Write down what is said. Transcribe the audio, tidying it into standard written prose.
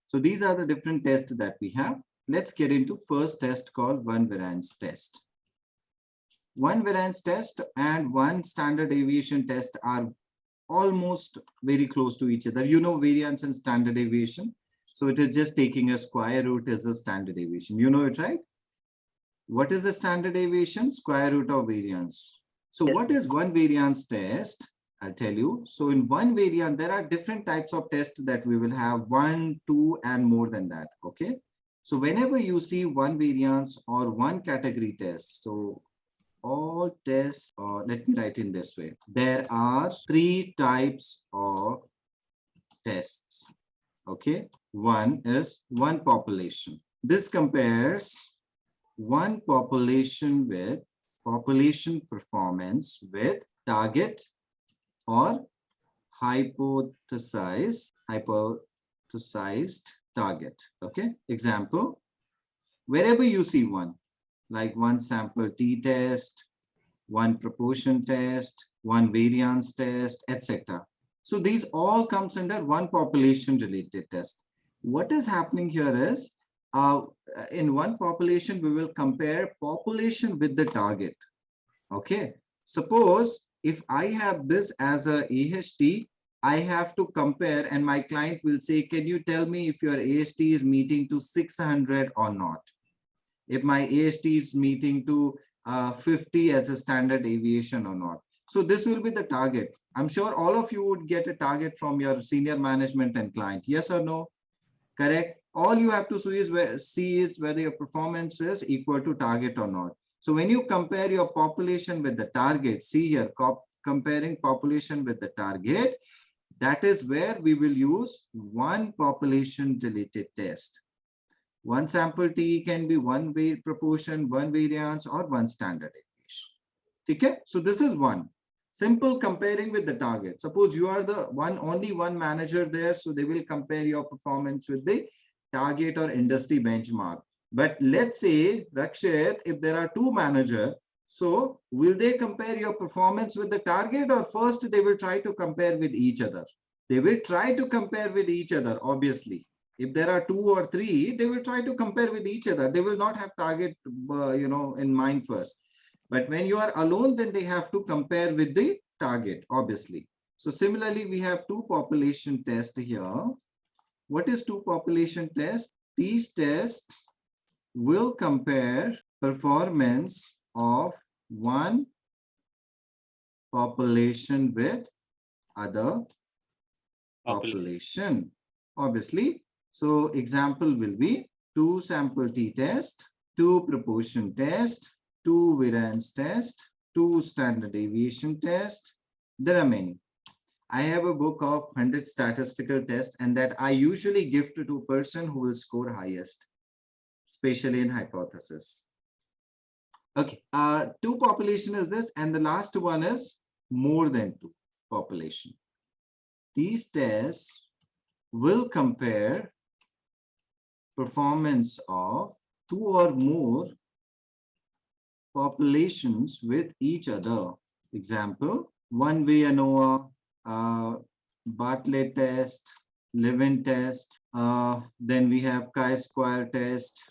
So these are the different tests that we have. Let's get into first test called one variance test. One variance test and one standard deviation test are almost very close to each other. You know variance and standard deviation. So it is just taking a square root as a standard deviation. You know it, right? What is the standard deviation? Square root of variance. So Yes. what is one variance test? I'll tell you. So in one variance, there are different types of tests that we will have, 1, 2, and more than that. Okay. So whenever you see one variance or one category test, so all tests, let me write in this way. There are 3 types of tests. Okay. One is one population. This compares one population with population performance with target or hypothesized target. Okay. Example, wherever you see one, like one sample t-test, one proportion test, one variance test, etc. So these all comes under one population related test. What is happening here is, in one population, we will compare population with the target. Okay. Suppose if I have this as a AHT, I have to compare, and my client will say, can you tell me if your AHT is meeting to 600 or not? If my AHT is meeting to 50 as a standard deviation or not. So this will be the target. I'm sure all of you would get a target from your senior management and client. Yes or no? Correct. All you have to see is whether your performance is equal to target or not. So when you compare your population with the target, see here, comparing population with the target, that is where we will use one population related test. One sample T can be one proportion, one variance, or one standard deviation. Okay? So this is one. Simple comparing with the target. Suppose you are the only one manager there, so they will compare your performance with the target or industry benchmark. But let's say, Rakshit, if there are 2 managers, so will they compare your performance with the target, or first they will try to compare with each other? They will try to compare with each other, obviously. If there are 2 or 3, they will try to compare with each other. They will not have target, in mind first. But when you are alone, then they have to compare with the target, obviously. So similarly, we have 2 population tests here. What is 2 population tests? These tests will compare performance of one population with other population, obviously. So example will be 2 sample t-test, 2 proportion test, 2 variance test, 2 standard deviation test. There are many. I have a book of 100 statistical tests, and that I usually give to a person who will score highest, especially in hypothesis. Okay, 2 population is this, and the last one is more than 2 population. These tests will compare performance of 2 or more populations with each other. Example, one-way ANOVA, Bartlett test, Levin test, then we have chi-square test,